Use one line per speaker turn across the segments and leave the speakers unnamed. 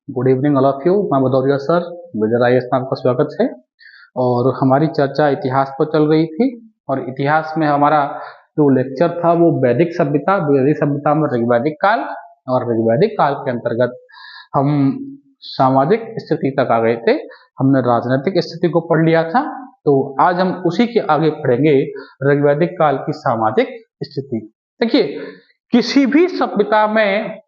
Good evening all of you. मैं Bhadauria sir विजय IAS में आपका स्वागत है। और हमारी चर्चा इतिहास पर चल रही थी और इतिहास में हमारा जो लेक्चर था वो वैदिक सभ्यता में ऋग्वैदिक काल और ऋग्वैदिक काल के अंतर्गत हम सामाजिक स्थिति तक आ गए थे। हमने राजनीतिक स्थिति को पढ़ लिया था, तो आज हम उसी के आगे पढ़ेंगे ऋग्वैदिक काल की सामाजिक स्थिति। देखिए, किसी भी सभ्यता में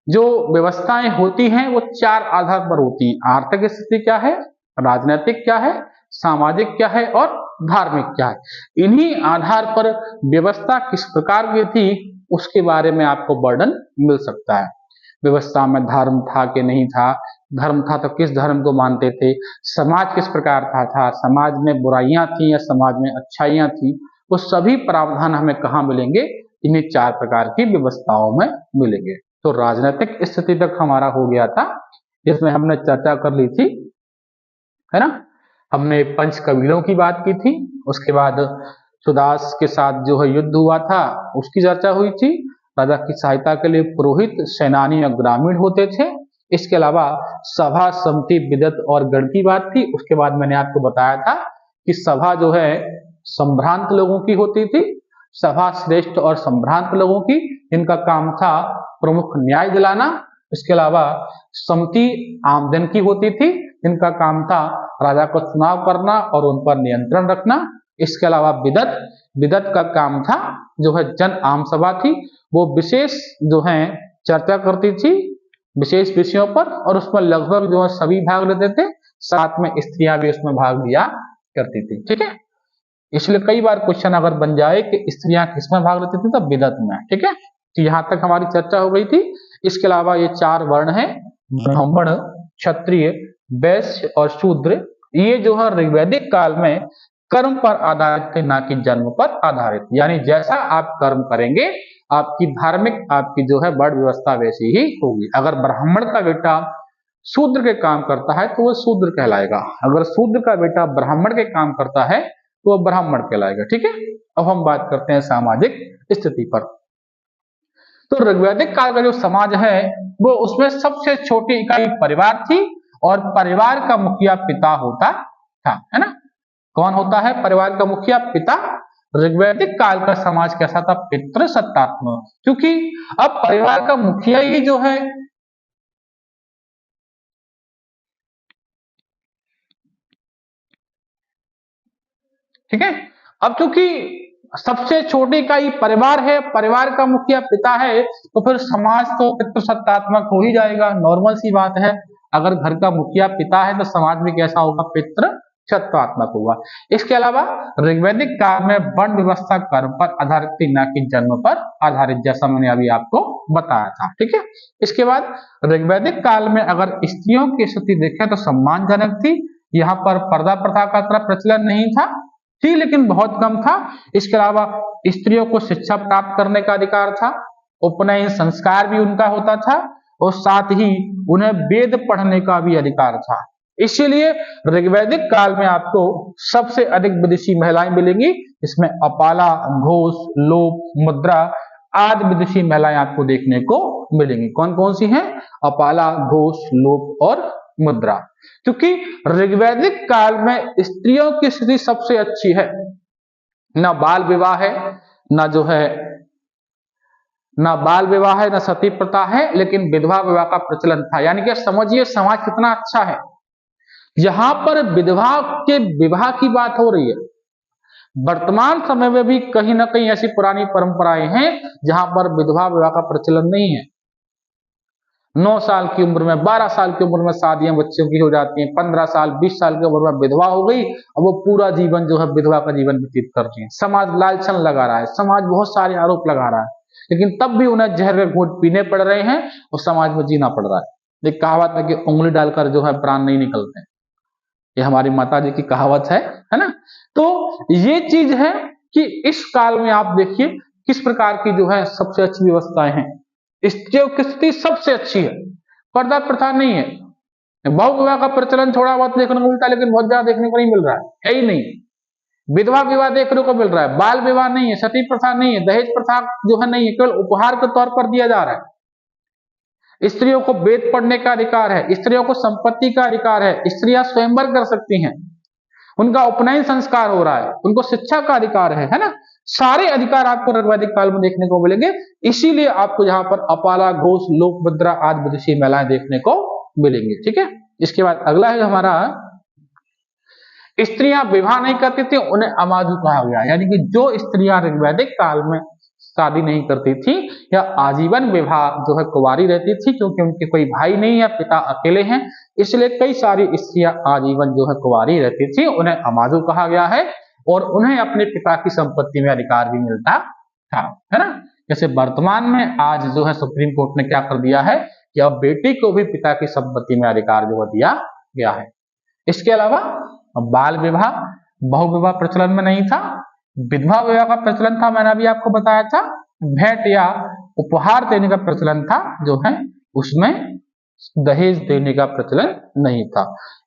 जो व्यवस्थाएं होती हैं वो चार आधार पर होती हैं। आर्थिक स्थिति क्या है, राजनीतिक क्या है, सामाजिक क्या है और धार्मिक क्या है। इन्हीं आधार पर व्यवस्था किस प्रकार की थी उसके बारे में आपको वर्णन मिल सकता है। व्यवस्था में धर्म था कि नहीं था, धर्म था तो किस धर्म को मानते थे, समाज किस प्रकार का था, समाज में बुराइयां थी या समाज में अच्छाइयां थी, वो सभी प्रावधान हमें कहाँ मिलेंगे, इन्हीं चार प्रकार की व्यवस्थाओं में मिलेंगे। तो राजनीतिक स्थिति तक हमारा हो गया था, जिसमें हमने चर्चा कर ली थी, है ना। हमने पंच कबीलों की बात की थी, उसके बाद सुदास के साथ जो है युद्ध हुआ था उसकी चर्चा हुई थी। राजा की सहायता के लिए पुरोहित, सेनानी और ग्रामीण होते थे। इसके अलावा सभा, समिति, विदत और गण की बात थी। उसके बाद मैंने आपको बताया था कि सभा जो है संभ्रांत लोगों की होती थी, सभा श्रेष्ठ और संभ्रांत लोगों की, इनका काम था प्रमुख न्याय दिलाना। इसके अलावा समिति आमदन की होती थी, इनका काम था राजा को चुनाव करना और उन पर नियंत्रण रखना। इसके अलावा विदत का काम था, जो है जन आम सभा थी, वो विशेष जो है चर्चा करती थी विशेष विषयों पर, और उसमें लगभग जो है सभी भाग लेते थे, साथ में स्त्रियां भी उसमें भाग लिया करती थी। ठीक है, इसलिए कई बार क्वेश्चन अगर बन जाए कि स्त्रियां किसमें भाग लेती थी, तो विदत में। ठीक है, तो यहां तक हमारी चर्चा हो गई थी। इसके अलावा ये चार वर्ण हैं, ब्राह्मण, क्षत्रिय, वैश्य और शूद्र। ये जो है ऋग्वैदिक काल में कर्म पर आधारित थे, ना कि जन्म पर आधारित। यानी जैसा आप कर्म करेंगे आपकी धार्मिक, आपकी जो है वर्ण व्यवस्था वैसी ही होगी। अगर ब्राह्मण का बेटा शूद्र के काम करता है तो वह शूद्र कहलाएगा, अगर शूद्र का बेटा ब्राह्मण के काम करता है तो वह ब्राह्मण कहलाएगा। ठीक है, अब हम बात करते हैं सामाजिक स्थिति पर। तो ऋग्वैदिक काल का जो समाज है वो, उसमें सबसे छोटी इकाई परिवार थी और परिवार का मुखिया पिता होता था, है ना। कौन होता है परिवार का मुखिया? पिता। ऋग्वैदिक काल का समाज कैसा था? पितृसत्तात्मक। क्योंकि अब परिवार का मुखिया ही जो है ठीक है, अब चूंकि सबसे छोटी इकाई परिवार है, परिवार का मुखिया पिता है, तो फिर समाज तो पितृसत्तात्मक हो ही जाएगा, नॉर्मल सी बात है। अगर घर का मुखिया पिता है तो समाज भी कैसा होगा? पितृसत्तात्मक होगा। इसके अलावा ऋग्वैदिक काल में वर्ण व्यवस्था कर्म पर आधारित थी, न कि जन्म पर आधारित, जैसा मैंने अभी आपको बताया था। ठीक है, इसके बाद ऋग्वैदिक काल में अगर स्त्रियों की स्थिति देखें तो सम्मानजनक थी। यहाँ पर पर्दा प्रथा का तरह प्रचलन नहीं था, थी लेकिन बहुत कम था। इसके अलावा स्त्रियों को शिक्षा प्राप्त करने का अधिकार था, उपनयन संस्कार भी उनका होता था, और साथ ही उन्हें वेद पढ़ने का भी अधिकार था। इसीलिए ऋग्वैदिक काल में आपको सबसे अधिक विदेशी महिलाएं मिलेंगी। इसमें अपाला, घोष, लोप, मुद्रा आदि विदेशी महिलाएं आपको देखने को मिलेंगी। कौन कौन सी हैं? अपाला, घोष, लोप और मुद्रा। क्योंकि ऋग्वैदिक काल में स्त्रियों की स्थिति सबसे अच्छी है, ना बाल विवाह है, ना जो है ना बाल विवाह है, ना सती प्रथा है, लेकिन विधवा विवाह का प्रचलन था। यानी कि समझिए समाज कितना अच्छा है। यहां पर विधवा के विवाह की बात हो रही है। वर्तमान समय में भी कहीं ना कहीं ऐसी पुरानी परंपराएं हैं जहां पर विधवा विवाह का प्रचलन नहीं है। 9 साल की उम्र में, 12 साल की उम्र में शादियां बच्चों की हो जाती हैं, 15 साल 20 साल की उम्र में विधवा हो गई, अब वो पूरा जीवन जो है विधवा का जीवन व्यतीत कर रही है। समाज लालछन लगा रहा है, समाज बहुत सारे आरोप लगा रहा है, लेकिन तब भी उन्हें जहर के घूंट पीने पड़ रहे हैं और समाज में जीना पड़ रहा है। एक कहावत है कि उंगली डालकर जो है प्राण नहीं निकलते, ये हमारी माता जी की कहावत है ना। तो ये चीज है कि इस काल में आप देखिए किस प्रकार की जो है सबसे अच्छी व्यवस्थाएं हैं। स्त्रियों की स्थिति सबसे अच्छी है, पर्दा प्रथा नहीं है, बहु विवाह का प्रचलन थोड़ा बहुत देखने को मिलता है लेकिन बहुत ज्यादा देखने को नहीं मिल रहा है ही नहीं। विधवा विवाह देखने को मिल रहा है, बाल विवाह नहीं है, सती प्रथा नहीं है, दहेज प्रथा जो है नहीं है, केवल उपहार के तौर पर दिया जा रहा है। स्त्रियों को वेद पढ़ने का अधिकार है, स्त्रियों को संपत्ति का अधिकार है, स्त्रियां स्वयंवर कर सकती हैं, उनका उपनयन संस्कार हो रहा है, उनको शिक्षा का अधिकार है ना। सारे अधिकार आपको ऋग्वैदिक काल में देखने को मिलेंगे। इसीलिए आपको यहाँ पर अपाला, घोष, लोकभद्रा आदि विदेशी महिलाएं देखने को मिलेंगी। ठीक है, इसके बाद अगला है हमारा, स्त्रियां विवाह नहीं करती थी, उन्हें अमाजु कहा गया। यानी कि जो स्त्रियां ऋग्वैदिक काल में शादी नहीं करती थी या आजीवन विवाह जो है कुंवारी रहती थी, क्योंकि उनके कोई भाई नहीं है, पिता अकेले हैं, इसलिए कई सारी स्त्रियां आजीवन जो है कुंवारी रहती थी, उन्हें अमाजु कहा गया है और उन्हें अपने पिता की संपत्ति में अधिकार भी मिलता था, है ना। जैसे वर्तमान में आज जो है सुप्रीम कोर्ट ने क्या कर दिया है कि अब बेटी को भी पिता की संपत्ति में अधिकार जो दिया गया है। इसके अलावा बाल विवाह, बहुविवाह प्रचलन में नहीं था, विधवा विवाह का प्रचलन था, मैंने अभी आपको बताया था। भेंट या उपहार देने का प्रचलन था जो है, उसमें दहेज देने का प्रचलन नहीं था।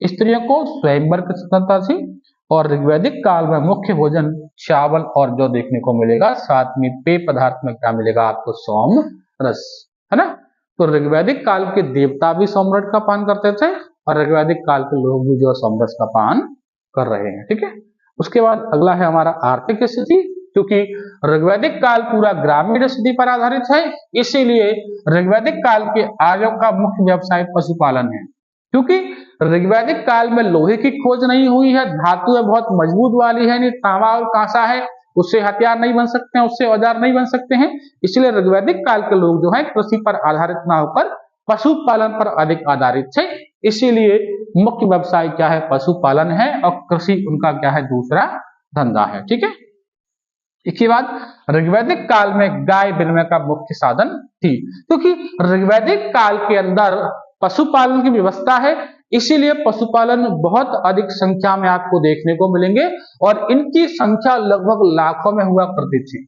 स्त्रियों को स्वयंवर की स्वतंत्रता थी और ऋग्वैदिक काल में मुख्य भोजन चावल और जो देखने को मिलेगा, साथ में पेय पदार्थ में क्या मिलेगा आपको, सोम रस, है ना। तो ऋग्वैदिक काल के देवता भी सोमरस का पान करते थे और ऋग्वैदिक काल के लोग भी जो सोमरस का पान कर रहे हैं। ठीक है, उसके बाद अगला है हमारा आर्थिक स्थिति। क्योंकि ऋग्वैदिक काल पूरा ग्रामीण स्थिति पर आधारित है, इसीलिए ऋग्वैदिक काल के आर्यों का मुख्य व्यवसाय पशुपालन है। क्योंकि ऋग्वैदिक काल में लोहे की खोज नहीं हुई है, धातु बहुत मजबूत वाली है, नहीं तांबा और कांसा है, उससे हथियार नहीं बन सकते हैं, उससे औजार नहीं बन सकते हैं, इसलिए ऋग्वैदिक काल के लोग जो है कृषि पर आधारित ना होकर पशुपालन पर अधिक आधारित थे। इसीलिए मुख्य व्यवसाय क्या है, पशुपालन है और कृषि उनका क्या है, दूसरा धंधा है। ठीक है, इसके बाद ऋग्वैदिक काल में गाय विनिमय का मुख्य साधन थी, क्योंकि ऋग्वैदिक काल के अंदर पशुपालन की व्यवस्था है, इसीलिए पशुपालन बहुत अधिक संख्या में आपको देखने को मिलेंगे और इनकी संख्या लगभग लाखों में हुआ करती थी।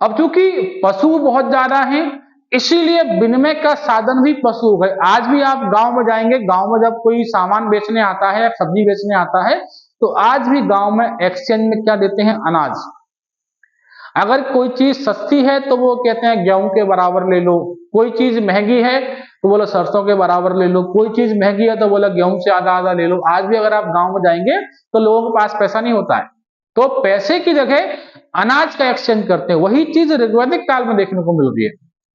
अब चूंकि पशु बहुत ज्यादा हैं, इसीलिए विनिमय का साधन भी पशु हो गए। आज भी आप गांव में जाएंगे, गांव में जब कोई सामान बेचने आता है, सब्जी बेचने आता है, तो आज भी गांव में एक्सचेंज में क्या देते हैं, अनाज। अगर कोई चीज सस्ती है तो वो कहते हैं गेहूं के बराबर ले लो, कोई चीज महंगी है तो बोला सरसों के बराबर ले लो, कोई चीज महंगी है तो बोला गेहूं से आधा आधा ले लो। आज भी अगर आप गांव में जाएंगे तो लोगों के पास पैसा नहीं होता है, तो पैसे की जगह अनाज का एक्सचेंज करते हैं। वही चीज ऋग्वैदिक काल में देखने को मिल रही है।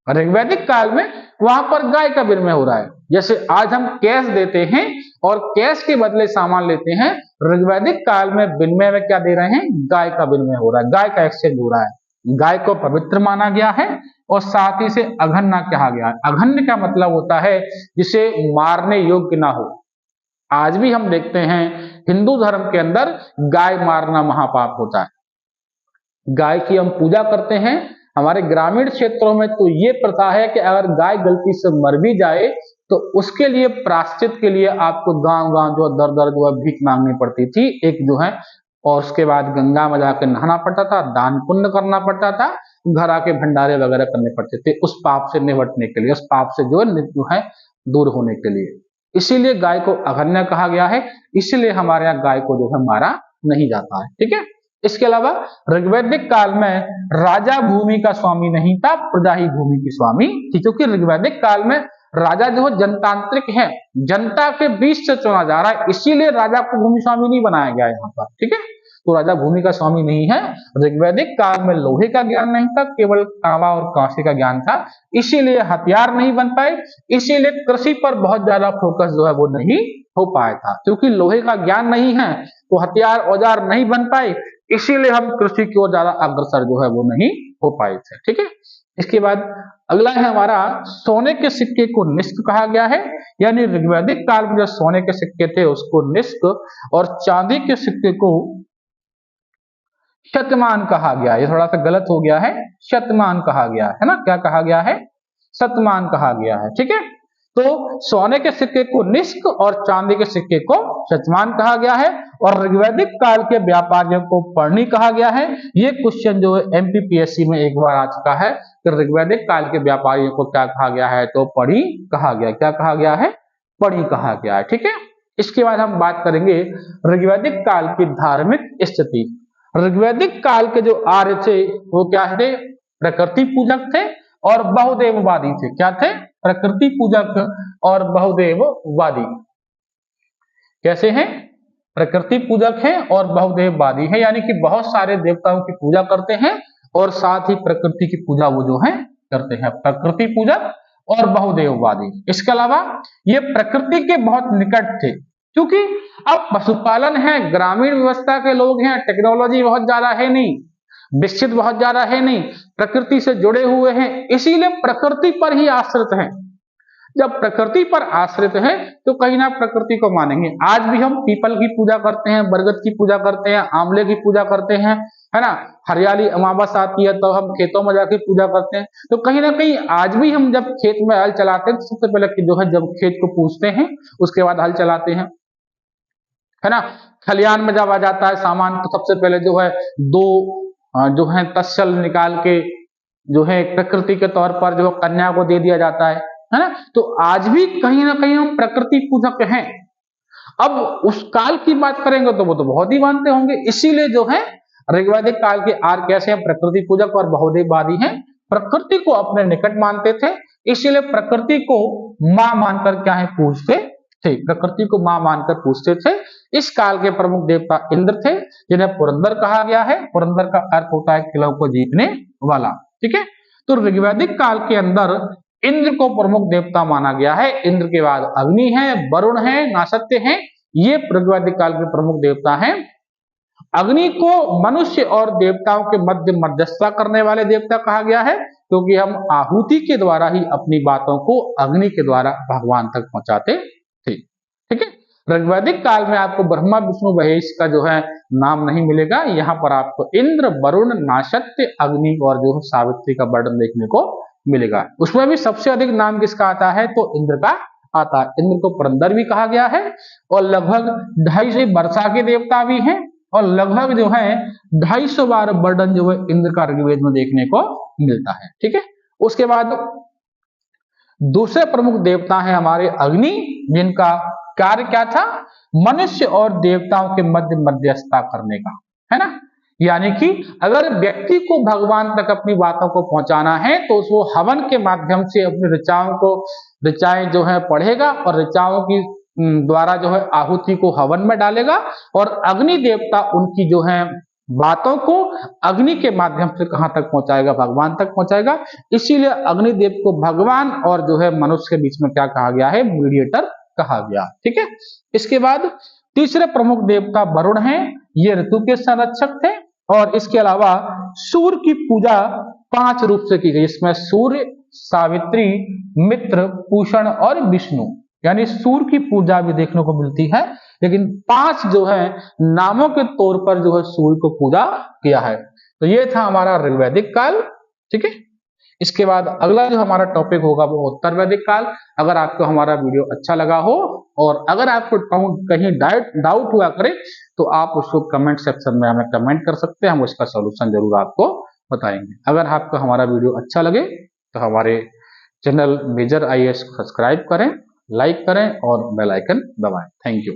ऋग्वैदिक काल में वहां पर गाय का विनिमय हो रहा है। जैसे आज हम कैश देते हैं और कैश के बदले सामान लेते हैं, ऋग्वैदिक काल में विनिमय में क्या दे रहे हैं, गाय का विनिमय हो रहा है, गाय का एक्सचेंज हो रहा है। गाय को पवित्र माना गया है और साथ ही से अघन्ना कहा गया है। अघन्य का मतलब होता है जिसे मारने योग्य ना हो। आज भी हम देखते हैं हिंदू धर्म के अंदर गाय मारना महापाप होता है। गाय की हम पूजा करते हैं। हमारे ग्रामीण क्षेत्रों में तो ये प्रथा है कि अगर गाय गलती से मर भी जाए तो उसके लिए प्रायश्चित के लिए आपको गांव गांव जो दर दर जो है भीख मांगनी पड़ती थी एक जो है, और उसके बाद गंगा में जाकर नहाना पड़ता था, दान पुण्य करना पड़ता था, घर आके भंडारे वगैरह करने पड़ते थे उस पाप से निपटने के लिए, उस पाप से जो है दूर होने के लिए। इसीलिए गाय को अघन्य कहा गया है, इसीलिए हमारे यहाँ गाय को जो है मारा नहीं जाता है। ठीक है, इसके अलावा ऋग्वैदिक काल में राजा भूमि का स्वामी नहीं था, प्रजा ही भूमि की स्वामी थी। क्योंकि ऋग्वैदिक काल में राजा जो है जनतांत्रिक है, जनता के बीच से चुना जा रहा है, इसीलिए राजा को भूमि स्वामी नहीं बनाया गया यहाँ पर। ठीक है, तो राजा भूमि का स्वामी नहीं है। ऋग्वैदिक काल में लोहे का ज्ञान नहीं था, केवल तांबा और कांसे का ज्ञान था, इसीलिए हथियार नहीं बन पाए, इसीलिए कृषि पर बहुत ज्यादा फोकस जो है वो नहीं हो पाया था। क्योंकि लोहे का ज्ञान नहीं है तो हथियार औजार नहीं बन पाए, इसीलिए हम कृषि की ओर ज्यादा अग्रसर जो है वो नहीं हो पाए थे। ठीक है, इसके बाद अगला है हमारा, सोने के सिक्के को निष्क कहा गया है। यानी ऋग्वैदिक काल में जो सोने के सिक्के थे उसको निष्क और चांदी के सिक्के को शतमान कहा गया। ये थोड़ा सा गलत हो गया है, शतमान कहा गया है ना, क्या कहा गया है, शतमान कहा गया है। ठीक है, तो सोने के सिक्के को निष्क और चांदी के सिक्के को शतमान कहा गया है और ऋग्वैदिक काल के व्यापारियों को पढ़नी कहा गया है। ये क्वेश्चन जो है एमपीपीएससी में एक बार आ चुका है कि ऋग्वैदिक काल के व्यापारियों को क्या कहा गया है, तो पढ़ी कहा गया। क्या कहा गया है, पढ़ी कहा गया है। ठीक है, इसके बाद हम बात करेंगे ऋग्वैदिक काल की धार्मिक स्थिति। ऋग्वैदिक काल के जो आर्य थे वो क्या थे, प्रकृति पूजक थे और बहुदेववादी थे। क्या थे, प्रकृति पूजक और बहुदेववादी। कैसे हैं? प्रकृति पूजक हैं और बहुदेववादी है, यानी कि बहुत सारे देवताओं की पूजा करते हैं और साथ ही प्रकृति की पूजा वो जो है करते हैं। प्रकृति पूजक और बहुदेववादी। इसके अलावा ये प्रकृति के बहुत निकट थे, क्योंकि अब पशुपालन है, ग्रामीण व्यवस्था के लोग हैं, टेक्नोलॉजी बहुत ज्यादा है नहीं, विकसित बहुत ज्यादा है नहीं, प्रकृति से जुड़े हुए हैं, इसीलिए प्रकृति पर ही आश्रित हैं। जब प्रकृति पर आश्रित है तो कहीं ना प्रकृति को मानेंगे। आज भी हम पीपल की पूजा करते हैं, बरगद की पूजा करते हैं, आंवले की पूजा करते हैं, है ना। हरियाली अमावस आती है तो हम खेतों में जाके पूजा करते हैं। तो कहीं ना कहीं आज भी हम जब खेत में हल चलाते हैं तो सबसे पहले जो है जब खेत को पूजते हैं उसके बाद हल चलाते हैं, है ना। खलियान में जब आ जाता है सामान तो सबसे पहले जो है दो जो है तस्सल निकाल के जो है प्रकृति के तौर पर जो कन्या को दे दिया जाता है ना। तो आज भी कहीं ना कहीं हम प्रकृति पूजक हैं। अब उस काल की बात करेंगे तो वो तो बहुत ही मानते होंगे, इसीलिए जो है ऋग्वैदिक काल के आर्य कैसे हैं? प्रकृति पूजक और बहुदेववादी हैं। प्रकृति को अपने निकट मानते थे, इसीलिए प्रकृति को मां मानकर क्या है पूजते थे, प्रकृति को मां मानकर पूजते थे। इस काल के प्रमुख देवता इंद्र थे, जिन्हें पुरंदर कहा गया है। पुरंदर का अर्थ होता है किलों को जीतने वाला, ठीक है। तो ऋग्वैदिक काल के अंदर इंद्र को प्रमुख देवता माना गया है। इंद्र के बाद अग्नि है, वरुण है, नासत्य है, ये ऋग्वैदिक काल के प्रमुख देवता हैं। अग्नि को मनुष्य और देवताओं के मध्य मध्यस्थता करने वाले देवता कहा गया है, क्योंकि हम आहुति के द्वारा ही अपनी बातों को अग्नि के द्वारा भगवान तक पहुंचाते थे, ठीक है। ऋग्वैदिक काल में आपको ब्रह्मा विष्णु महेश का जो है नाम नहीं मिलेगा। यहाँ पर आपको इंद्र, वरुण, नासत्य, अग्नि और जो सावित्री का वर्णन देखने को मिलेगा। उसमें भी सबसे अधिक नाम किसका आता है? तो इंद्र का आता है। इंद्र को पुरंदर भी कहा गया है और लगभग 250 वर्षा के देवता भी हैं और लगभग जो है 250 बार वर्णन जो है इंद्र का ऋग्वेद में देखने को मिलता है, ठीक है। उसके बाद दूसरे प्रमुख देवता हैं हमारे अग्नि, जिनका कार्य क्या था? मनुष्य और देवताओं के मध्य मध्यस्थता करने का, है ना। यानी कि अगर व्यक्ति को भगवान तक अपनी बातों को पहुंचाना है तो वो हवन के माध्यम से अपनी ऋचाएं जो है पढ़ेगा और ऋचाओं की द्वारा जो है आहुति को हवन में डालेगा और अग्नि देवता उनकी जो है बातों को अग्नि के माध्यम से कहां तक पहुंचाएगा? भगवान तक पहुंचाएगा। इसीलिए अग्निदेव को भगवान और जो है मनुष्य के बीच में क्या कहा गया है? मीडिएटर कहा गया, ठीक है। इसके बाद तीसरे प्रमुख देवता वरुण हैं, ये ऋतु के संरक्षक थे और इसके अलावा सूर्य की पूजा 5 रूप से की गई। इसमें सूर्य, सावित्री, मित्र, पूषण और विष्णु, यानी सूर्य की पूजा भी देखने को मिलती है, लेकिन 5 जो है नामों के तौर पर जो है सूर्य को पूजा किया है। तो ये था हमारा ऋग्वैदिक काल, ठीक है। इसके बाद अगला जो हमारा टॉपिक होगा वो उत्तर वैदिक काल। अगर आपको हमारा वीडियो अच्छा लगा हो और अगर आपको कहीं डाउट हुआ करे तो आप उसको कमेंट सेक्शन में हमें कमेंट कर सकते हैं, हम उसका सॉल्यूशन जरूर आपको बताएंगे। अगर आपको हमारा वीडियो अच्छा लगे तो हमारे चैनल मेजर IAS को सब्सक्राइब करें, लाइक करें और बेल आइकन दबाएं। Thank you.